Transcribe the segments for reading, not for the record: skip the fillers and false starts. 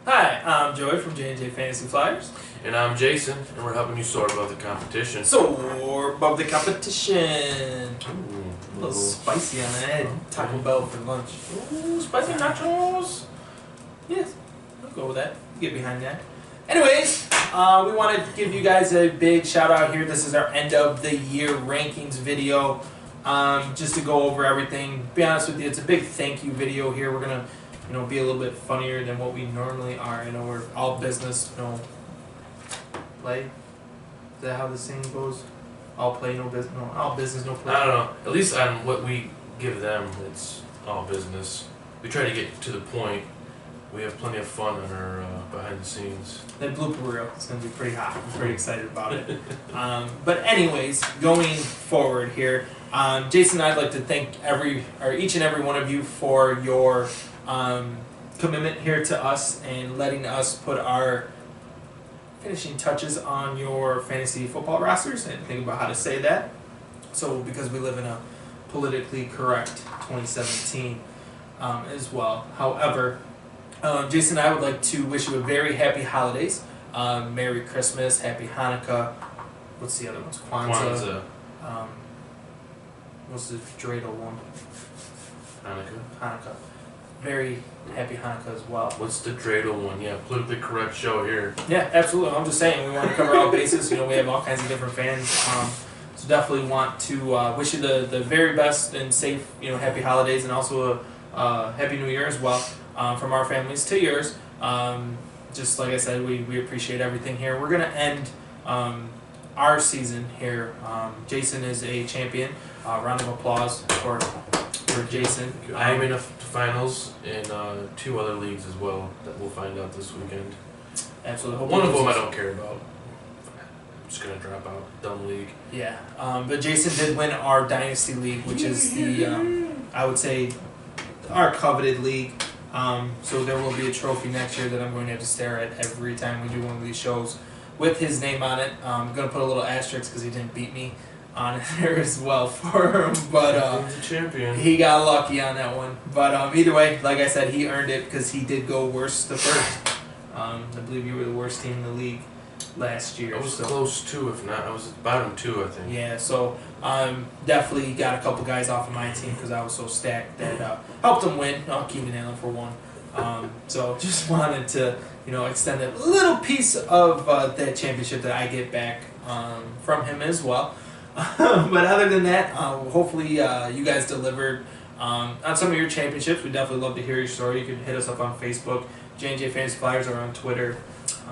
Hi, I'm Joey from J&J Fantasy Flyers. And I'm Jason, and we're helping you soar above the competition. Soar above the competition. Ooh, A little spicy on that. I had Taco Bell for lunch. Ooh, spicy nachos. Yes, I'll go with that. Get behind that. Anyways, we want to give you guys a big shout out here. This is our end of the year rankings video. Just to go over everything. Be honest with you, it's a big thank you video here. We're gonna, be a little bit funnier than what we normally are. I know we're all business, play. Is that how the saying goes? All play, no business. No, all business, no play. I don't know. At least on what we give them, it's all business. We try to get to the point. We have plenty of fun on our behind the scenes. That blooper reel is going to be pretty hot. I'm pretty excited about it. But anyways, going forward here, Jason and I'd like to thank each and every one of you for your commitment here to us and letting us put our finishing touches on your fantasy football rosters and think about how to say that. So because we live in a politically correct 2017 as well. However, Jason and I would like to wish you a very happy holidays. Merry Christmas, Happy Hanukkah. What's the other ones? Kwanzaa. What's the dreidel one? Hanukkah. Very happy Hanukkah as well. What's the dreidel one? Yeah, politically correct show here. Yeah, absolutely. I'm just saying we want to cover all bases. We have all kinds of different fans. So definitely want to wish you the very best and safe, happy holidays, and also a happy New Year as well. From our families to yours. Just like I said, we appreciate everything here. We're going to end our season here. Jason is a champion. Round of applause for Jason. I'm in the finals in 2 other leagues as well that we'll find out this weekend. Absolutely. One of them I don't care about. I'm just going to drop out. Dumb league. Yeah. But Jason did win our Dynasty League, which is the, I would say, our coveted league. So there will be a trophy next year that I'm going to have to stare at every time we do one of these shows with his name on it. I'm going to put a little asterisk because he didn't beat me on it there as well for him. But he's a champion. He got lucky on that one. But either way, like I said, he earned it because he did go worst the first. I believe you were the worst team in the league last year. I was close too, if not. I was bottom 2, I think. Yeah, so definitely got a couple guys off of my team because I was so stacked that helped him win. Keenan Allen for one. So just wanted to, extend a little piece of that championship that I get back from him as well. But other than that, hopefully you guys delivered on some of your championships. We'd definitely love to hear your story. You can hit us up on Facebook, J&J Fantasy Flyers, or on Twitter.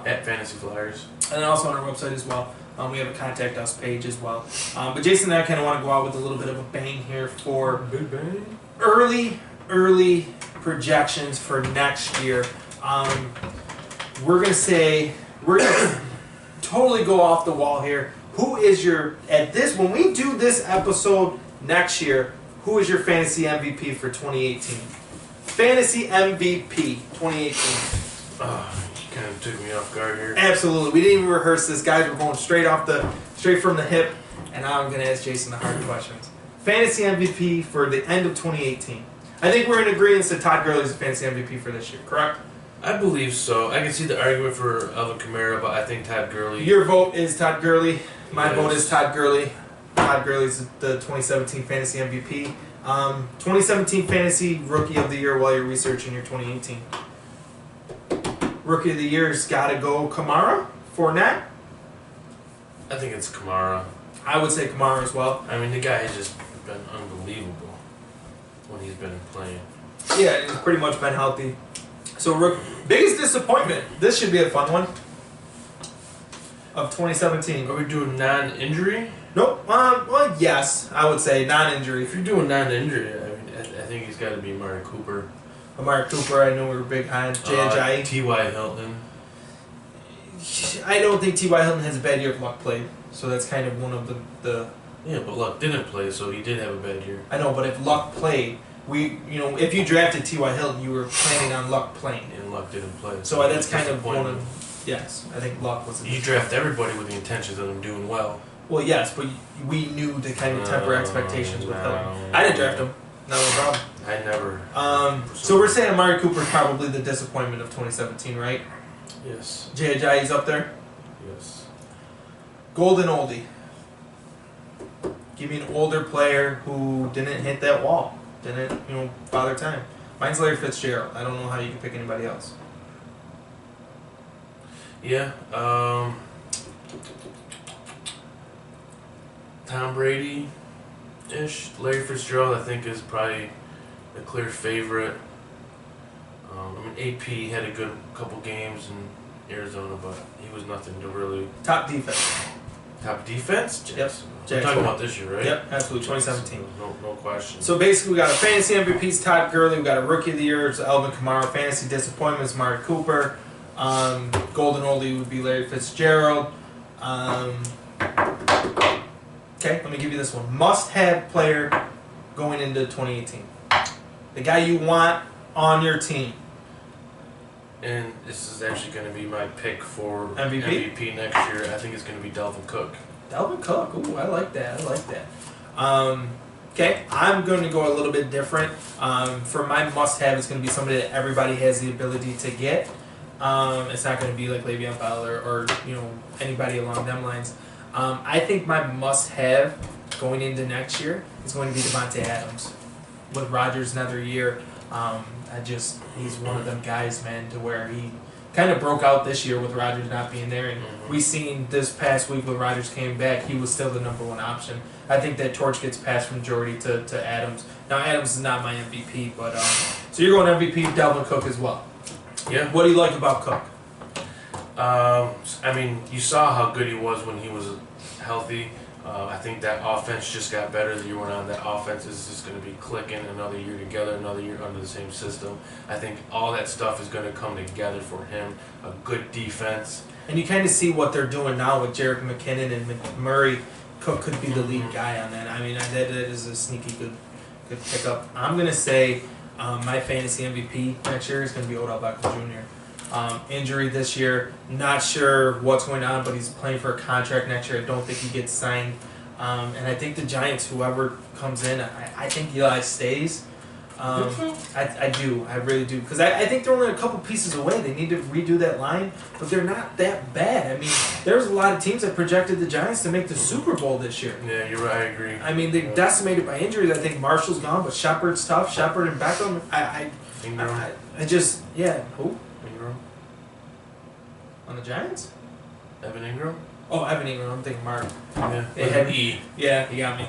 At Fantasy Flyers. And then also on our website as well. We have a contact us page as well. But Jason and I kind of want to go out with a little bit of a bang here for Big bang. early projections for next year. We're going to totally go off the wall here. Who is when we do this episode next year, who is your fantasy MVP for 2018? Fantasy MVP 2018. Kind of took me off guard here. Absolutely. We didn't even rehearse this, guys. We're going straight from the hip, and now I'm going to ask Jason the hard questions. Fantasy MVP for the end of 2018. I think we're in agreement that Todd Gurley is the fantasy MVP for this year, correct? I believe so. I can see the argument for Alvin Kamara, but I think Todd Gurley. Your vote is Todd Gurley. My Yes. vote is Todd Gurley. Todd Gurley is the 2017 fantasy MVP. 2017 fantasy rookie of the year while you're researching your 2018. Rookie of the year's got to go Kamara, Fournette. I think it's Kamara. I would say Kamara as well. I mean, the guy has just been unbelievable when he's been playing. Yeah, he's pretty much been healthy. So, biggest disappointment. This should be a fun one. Of 2017. Are we doing non-injury? Nope. Well, yes, I would say non-injury. If you're doing non-injury, I think he's got to be Amari Cooper. Amari Cooper, I know we were big on. J.J. T.Y. Hilton. I don't think T.Y. Hilton has a bad year if Luck played. So that's kind of one of the... Yeah, but Luck didn't play, so he did have a bad year. I know, but if Luck played, if you drafted T.Y. Hilton, you were planning on Luck playing. And Luck didn't play. So that's kind of one of... Yes, I think Luck was... You draft everybody with the intentions of them doing well. Well, yes, but we knew to kind of temper expectations with Hilton. I didn't draft him. No problem. I never. So we're saying Amari Cooper's probably the disappointment of 2017, right? Yes. Jay Ajayi's up there. Yes. Golden oldie. Give me an older player who didn't hit that wall, didn't bother time. Mine's Larry Fitzgerald. I don't know how you can pick anybody else. Yeah. Tom Brady ish. Larry Fitzgerald, I think, is probably a clear favorite. AP had a good couple games in Arizona, but he was nothing to really. Top defense. Top defense? Yep. We're talking about this year, right? Yep, absolutely. 2017. No question. So basically, we got a fantasy MVP's Todd Gurley. We got a rookie of the year, it's Alvin Kamara. Fantasy disappointments, Amari Cooper. Golden oldie would be Larry Fitzgerald. Okay, let me give you this one. Must-have player going into 2018. The guy you want on your team. And this is actually going to be my pick for MVP next year. I think it's going to be Dalvin Cook. Dalvin Cook. Ooh, I like that. Okay, I'm going to go a little bit different. For my must-have, it's going to be somebody that everybody has the ability to get. It's not going to be like Le'Veon Bell or anybody along them lines. I think my must-have going into next year is going to be Devontae Adams. With Rodgers another year, he's one of them guys, man, to where he kind of broke out this year with Rodgers not being there. And we seen this past week when Rodgers came back, he was still the number one option. I think that torch gets passed from Jordy to Adams. Now, Adams is not my MVP, but so you're going MVP, Dalvin Cook as well. Yeah. What do you like about Cook? I mean, you saw how good he was when he was healthy. I think that offense just got better the year went on. That offense is just going to be clicking another year together, another year under the same system. I think all that stuff is going to come together for him. A good defense. And you kind of see what they're doing now with Jerick McKinnon and McMurray. Cook could be the lead guy on that. I mean, that is a sneaky good pickup. I'm going to say my fantasy MVP next year is going to be Odell Beckham Jr. Injury this year, not sure what's going on, but he's playing for a contract next year. I don't think he gets signed. And I think the Giants, whoever comes in, I think Eli stays. I do. I really do. Because I think they're only a couple pieces away. They need to redo that line, but they're not that bad. I mean, there's a lot of teams that projected the Giants to make the Super Bowl this year. Yeah, you're right. I agree. I mean, they're decimated by injuries. I think Marshall's gone, but Shepard's tough. Shepard and Beckham. Ingram. Who? Ingram. On the Giants? Evan Ingram? Oh, Evan Ingram. I'm thinking Mark. Yeah. They had E. Yeah, he got me.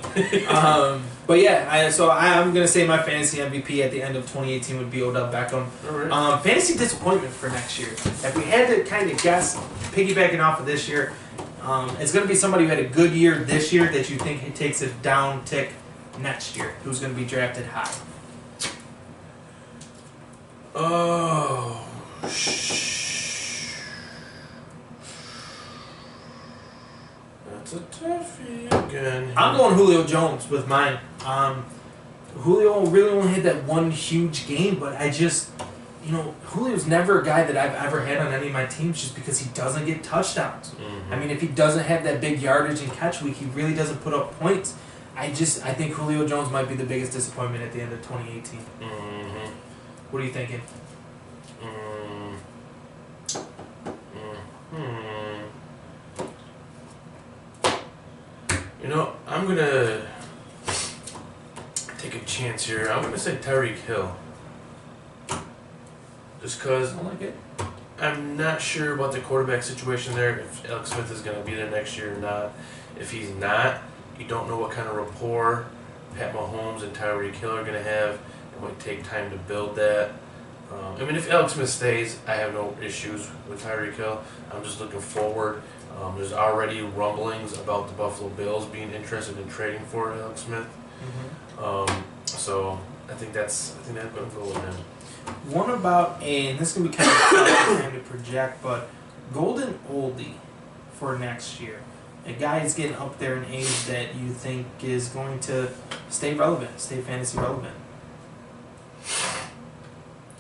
But yeah, I'm going to say my fantasy MVP at the end of 2018 would be Odell Beckham. All right. Fantasy disappointment for next year. If we had to kind of guess, piggybacking off of this year, it's going to be somebody who had a good year this year that you think takes a down tick next year, who's going to be drafted high. Oh, that's a toughie again. I'm going Julio Jones with mine. Julio really only had that one huge game, but Julio's never a guy that I've ever had on any of my teams just because he doesn't get touchdowns. Mm-hmm. I mean, if he doesn't have that big yardage and catch week, he really doesn't put up points. I think Julio Jones might be the biggest disappointment at the end of 2018. Mm-hmm. What are you thinking? I'm going to take a chance here. I'm going to say Tyreek Hill. Just because I like it. I'm not sure about the quarterback situation there, if Alex Smith is going to be there next year or not. If he's not, you don't know what kind of rapport Pat Mahomes and Tyreek Hill are going to have. It might take time to build that. If Alex Smith stays, I have no issues with Tyreek Hill. I'm just looking forward. There's already rumblings about the Buffalo Bills being interested in trading for Alex Smith. Mm-hmm. So I think I'm going to go with him. One about and this is going to be kind of tough time to project, but golden oldie for next year. A guy is getting up there in age that you think is going to stay relevant, stay fantasy relevant.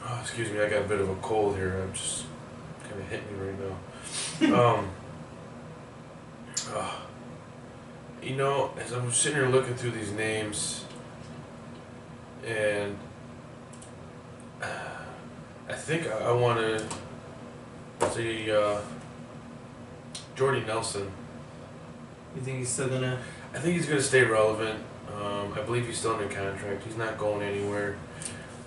Oh, excuse me, I got a bit of a cold here. I'm just kind of hitting me right now. As I'm sitting here looking through these names, and I think I want to see Jordy Nelson. You think he's still gonna? I think he's going to stay relevant. I believe he's still under contract. He's not going anywhere.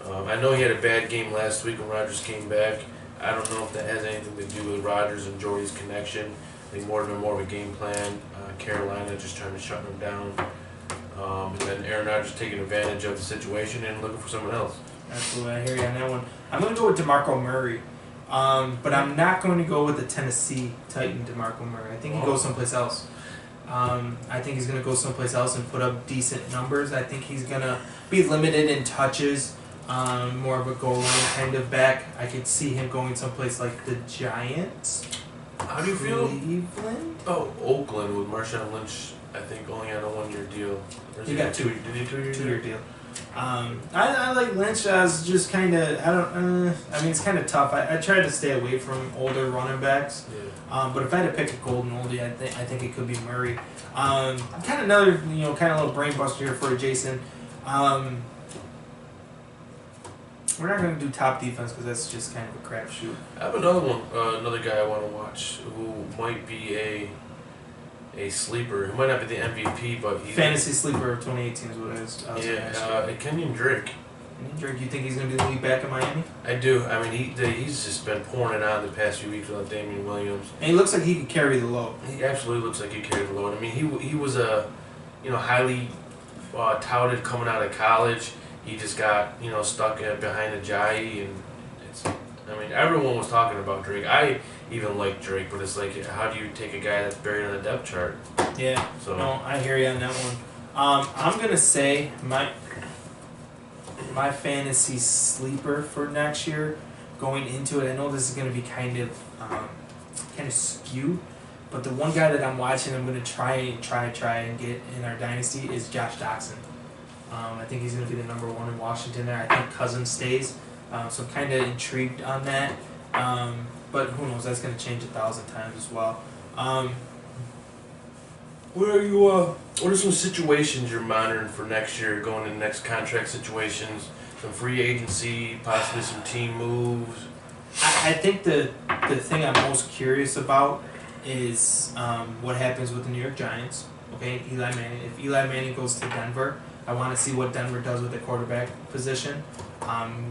I know he had a bad game last week when Rodgers came back. I don't know if that has anything to do with Rodgers and Jordy's connection. I think more of a game plan. Carolina just trying to shut him down. And then Aaron Rodgers taking advantage of the situation and looking for someone else. Absolutely, I hear you on that one. I'm going to go with DeMarco Murray, but I'm not going to go with the Tennessee Titan DeMarco Murray. I think he goes someplace else. I think he's going to go someplace else and put up decent numbers. I think he's going to be limited in touches, more of a goal line kind of back. I could see him going someplace like the Giants. How do you feel? Cleveland? Oh, Oakland with Marshawn Lynch, I think only on a 1-year deal. He got two. Did he 2 year? 2-year deal. I like Lynch as just kind of, I mean, it's kind of tough. I try to stay away from older running backs. Yeah. But if I had to pick a golden oldie, I think it could be Murray. Kind of another, kind of little brain buster here for Jason. We're not going to do top defense because that's just kind of a crapshoot. I have another one, another guy I want to watch who might be a sleeper. Who might not be the MVP, but he's Fantasy sleeper of 2018 is what it is. Kenyon Drake. Drake, you think he's going to be the lead back in Miami? I do. I mean, he's just been pouring it on the past few weeks without Damian Williams. And he looks like he could carry the load. He absolutely looks like he carried the load. I mean, he was a highly touted coming out of college. He just got stuck behind Ajayi, and everyone was talking about Drake. I even like Drake, but it's like, how do you take a guy that's buried on the depth chart? Yeah. So no, I hear you on that one. I'm gonna say my fantasy sleeper for next year, going into it. I know this is gonna be kind of skewed, but the one guy that I'm watching, I'm gonna try and get in our dynasty is Josh Doxson. I think he's going to be the number one in Washington there. I think Cousins stays, so I'm kind of intrigued on that. But who knows? That's going to change 1,000 times as well. What are some situations you're monitoring for next year, going into next contract situations, some free agency, possibly some team moves? I think the thing I'm most curious about is what happens with the New York Giants. Okay, Eli Manning. If Eli Manning goes to Denver, I want to see what Denver does with the quarterback position,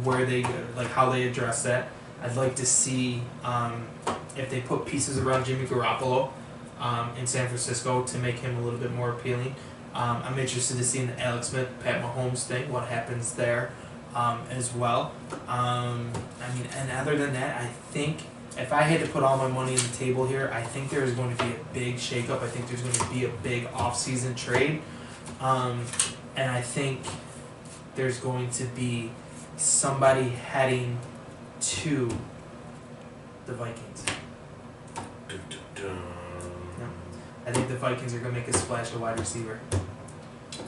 where they how they address that. I'd like to see if they put pieces around Jimmy Garoppolo in San Francisco to make him a little bit more appealing. I'm interested to see in the Alex Smith, Pat Mahomes thing, what happens there as well. And other than that, I think if I had to put all my money on the table here, I think there is going to be a big shakeup. I think there's going to be a big off-season trade. And I think there's going to be somebody heading to the Vikings. I think the Vikings are going to make a splash at wide receiver.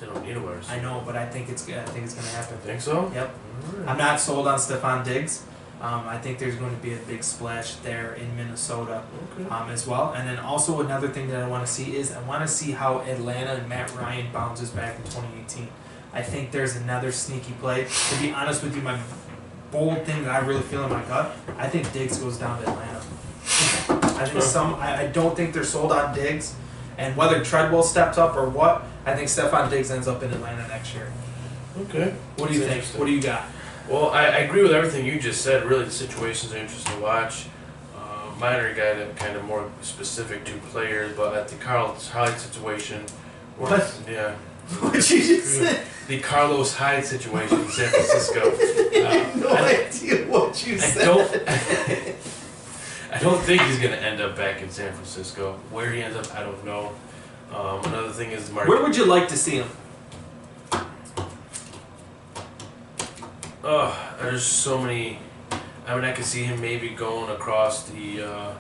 They don't need a wide receiver. I know, but I think it's going to happen. Think so? Yep. Right. I'm not sold on Stephon Diggs. I think there's going to be a big splash there in Minnesota as well. And then also another thing that I want to see is I want to see how Atlanta and Matt Ryan bounces back in 2018. I think there's another sneaky play. To be honest with you, my bold thing that I really feel in my gut, I think Diggs goes down to Atlanta. I don't think they're sold on Diggs. And whether Treadwell steps up or what, I think Stephon Diggs ends up in Atlanta next year. Okay. What do you think? What do you got? Well, I agree with everything you just said. Really, the situations are interesting to watch. Mine are kind of more specific to players, but at the Carlos Hyde situation, What? Yeah. What you just said? The Carlos Hyde situation in San Francisco. I have no idea what you said. I don't think he's going to end up back in San Francisco. Where he ends up, I don't know. Another thing is Mark. Where would you like to see him? There's so many. I could see him maybe going across the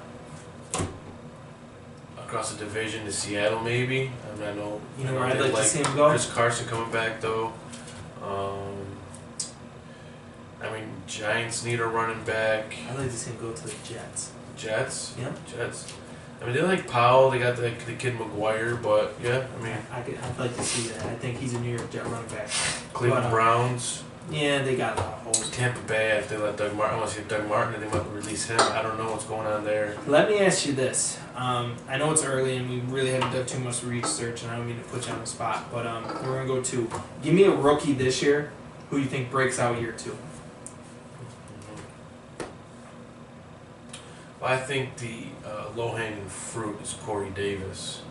division to Seattle, maybe. I know. You know where I'd like to see him go? Chris Carson coming back though. Giants need a running back. I'd like to see him go to the Jets. Jets? Yeah. Jets. They like Powell. They got the kid McGuire, but yeah, I'd like to see that. I think he's a New York Jet running back. Cleveland Browns. Yeah, they got a lot of holes. Tampa Bay, if they let Doug Martin, I want to see Doug Martin, and they might release him. I don't know what's going on there. Let me ask you this. I know it's early and we really haven't done too much research, and I don't mean to put you on the spot, but we're going to go to, give me a rookie this year who you think breaks out year 2. Well, I think the low-hanging fruit is Corey Davis.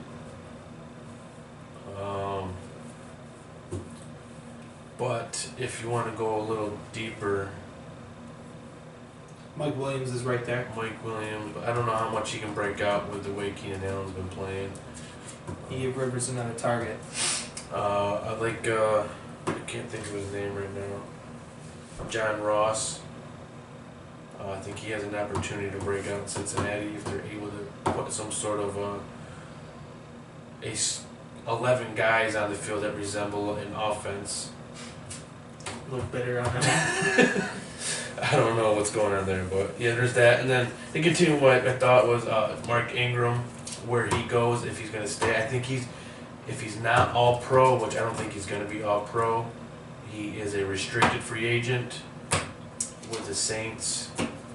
But if you want to go a little deeper, Mike Williams is right there. Mike Williams, but I don't know how much he can break out with the way Keenan Allen's been playing. He gave Rivers another target. I like, I can't think of his name right now. John Ross. I think he has an opportunity to break out in Cincinnati if they're able to put some sort of 11 guys on the field that resemble an offense. Look better on him. I don't know what's going on there, but yeah, there's that. And then to continue what I thought was Mark Ingram, where he goes, if he's going to stay. I think if he's not all pro, which I don't think he's going to be all pro, he is a restricted free agent with the Saints.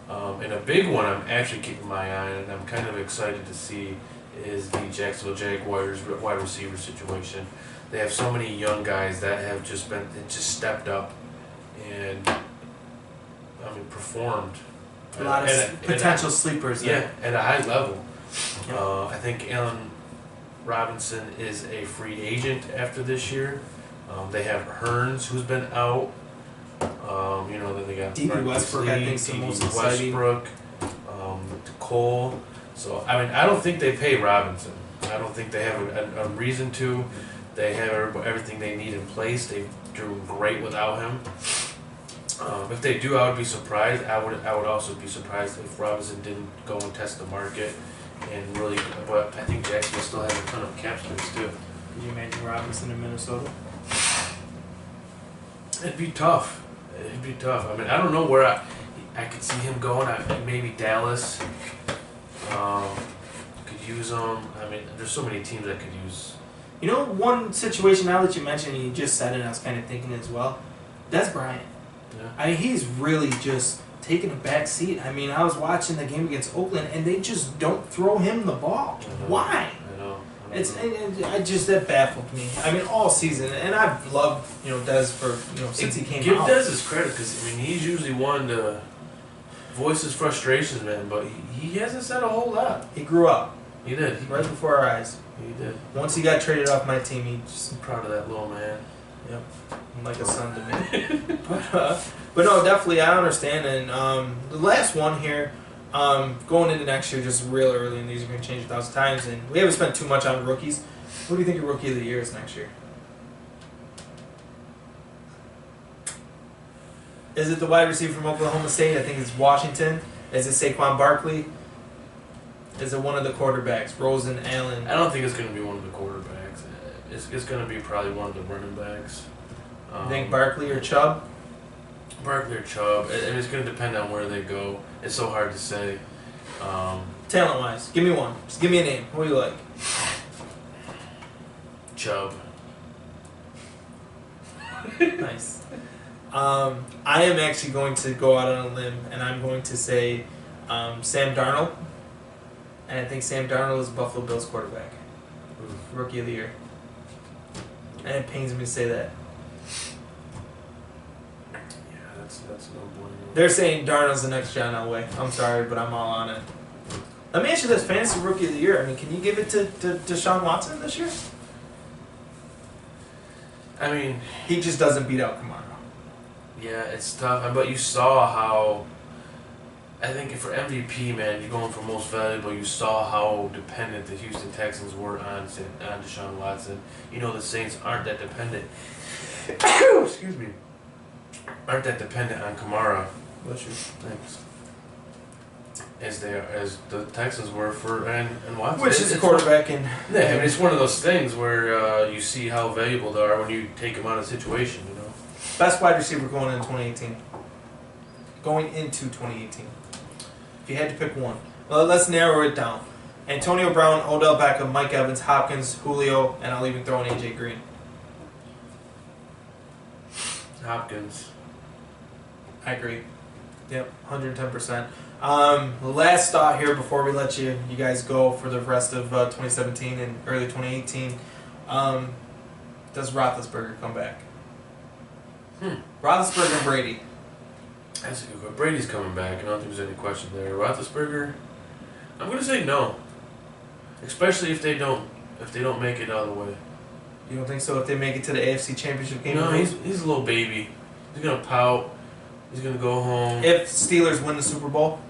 And a big one I'm actually keeping my eye on, and I'm kind of excited to see, is the Jacksonville Jaguars wide receiver situation. They have so many young guys that have just stepped up and performed. A lot of potential sleepers there. Yeah, at a high level. Yep. I think Allen Robinson is a free agent after this year. They have Hearns, who's been out. Then they got D.B. Westbrook, I think, is the most exciting. Westbrook, Cole. So, I don't think they pay Robinson. I don't think they have a reason to. They have everything they need in place. They're doing great without him. If they do, I would be surprised. I would also be surprised if Robinson didn't go and test the market and really. But I think Jacksonville still has a ton of cap space too. Could you imagine Robinson in Minnesota? It'd be tough. I don't know where I could see him going. Maybe Dallas could use him. There's so many teams that could use. One situation now that you mentioned, you just said it, and I was kind of thinking as well. Des Bryant. Yeah. He's really just taking a back seat. I was watching the game against Oakland, and they just don't throw him the ball. Why? I know. That baffled me. All season, and I've loved Des for since he came out. Give Des his credit, because he's usually one to voice his frustrations, man. But he hasn't said a whole lot. He grew up. He did. Right before our eyes. He did. Once he got traded off my team, he just. I'm proud of that little man. Yep. Like a son to me. But no, definitely, I understand. And the last one here, going into next year, just real early, and these are going to change 1,000 times. And we haven't spent too much on rookies. Who do you think your rookie of the year is next year? Is it the wide receiver from Oklahoma State? I think it's Washington. Is it Saquon Barkley? Is it one of the quarterbacks, Rosen, Allen? I don't think it's going to be one of the quarterbacks. It's going to be probably one of the running backs. You think Barkley or Chubb? Barkley or Chubb. It's going to depend on where they go. It's so hard to say. Talent-wise, give me one. Just give me a name. Who do you like? Chubb. Nice. I am actually going to go out on a limb, and I'm going to say Sam Darnold. And I think Sam Darnold is Buffalo Bills quarterback. Rookie of the year. And it pains me to say that. Yeah, that's no bueno. They're saying Darnold's the next John Elway. I'm sorry, but I'm all on it. Let me ask you this, fantasy rookie of the year. Can you give it to Deshaun Watson this year? He just doesn't beat out Kamara. Yeah, it's tough. But you saw how, I think for MVP, man, you're going for most valuable. You saw how dependent the Houston Texans were on Deshaun Watson. The Saints aren't that dependent. Excuse me. Aren't that dependent on Kamara. Bless you. Thanks. As the Texans were and Watson. Which is a quarterback in. Yeah, it's one of those things where you see how valuable they are when you take them out of the situation. Best wide receiver going into 2018. Going into 2018. If you had to pick one. Well, let's narrow it down. Antonio Brown, Odell Beckham, Mike Evans, Hopkins, Julio, and I'll even throw in AJ Green. Hopkins. I agree. Yep, 110%. Last thought here before we let you guys go for the rest of 2017 and early 2018. Does Roethlisberger come back? Roethlisberger and Brady. That's a good question. Brady's coming back. I don't think there's any question there. Roethlisberger, I'm gonna say no. Especially if they don't make it out of the way. You don't think so? If they make it to the AFC Championship game? No, he's a little baby. He's gonna pout. He's gonna go home. If Steelers win the Super Bowl?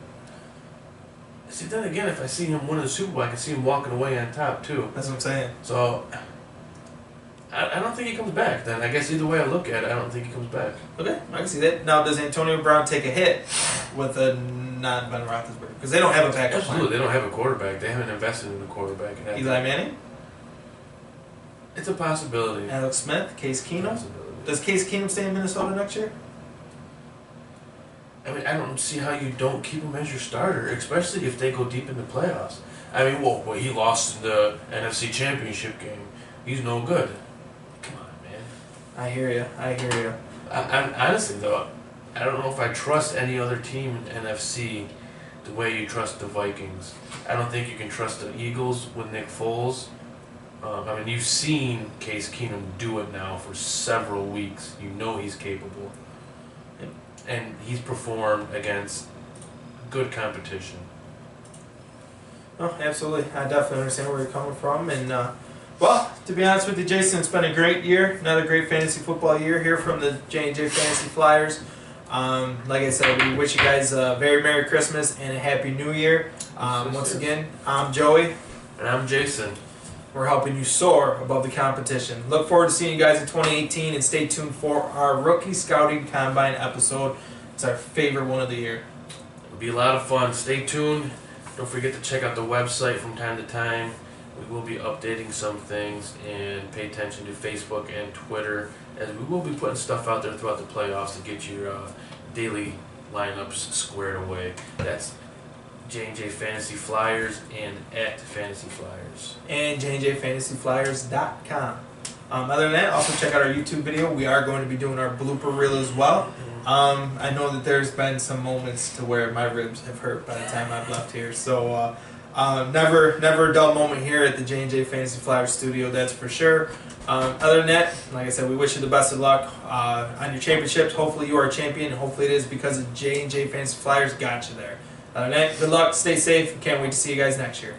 See, then again, if I see him winning the Super Bowl, I can see him walking away on top too. That's what I'm saying. So, I don't think he comes back. Then I guess either way I look at it, I don't think he comes back. Okay, I can see that. Now, does Antonio Brown take a hit with a non-Ben Roethlisberger? Because they don't have a backup Absolutely, plan. they don't have a quarterback. They haven't invested in a quarterback. Eli Manning? It's a possibility. Alex Smith? Case Keenum? Possibility. Does Case Keenum stay in Minnesota next year? I mean, I don't see how you don't keep him as your starter, especially if they go deep in the playoffs. I mean, well, he lost the NFC Championship game. He's no good. Come on, man. I hear you. I'm honestly though, I don't know if I trust any other team in NFC the way you trust the Vikings. I don't think you can trust the Eagles with Nick Foles. I mean, you've seen Case Keenum do it now for several weeks. You know he's capable. And he's performed against good competition. Oh, absolutely. I definitely understand where you're coming from. And, well, to be honest with you, Jason, it's been a great year. Another great fantasy football year here from the J&J Fantasy Flyers. Like I said, we wish you guys a very Merry Christmas and a Happy New Year. Once again, I'm Joey. And I'm Jason. We're helping you soar above the competition. Look forward to seeing you guys in 2018 and stay tuned for our Rookie Scouting Combine episode. It's our favorite one of the year. It'll be a lot of fun. Stay tuned. Don't forget to check out the website from time to time. We will be updating some things, and pay attention to Facebook and Twitter, as we will be putting stuff out there throughout the playoffs to get your daily lineups squared away. That's J&J Fantasy Flyers and at Fantasy Flyers. And JNJFantasyFlyers.com. Other than that, also check out our YouTube video. We are going to be doing our blooper reel as well. I know that there's been some moments to where my ribs have hurt by the time I've left here. So never a dull moment here at the J&J Fantasy Flyers studio, that's for sure. Other than that, like I said, we wish you the best of luck on your championships. Hopefully you are a champion, and hopefully it is because of J&J Fantasy Flyers got you there. Other than that, good luck, stay safe, can't wait to see you guys next year.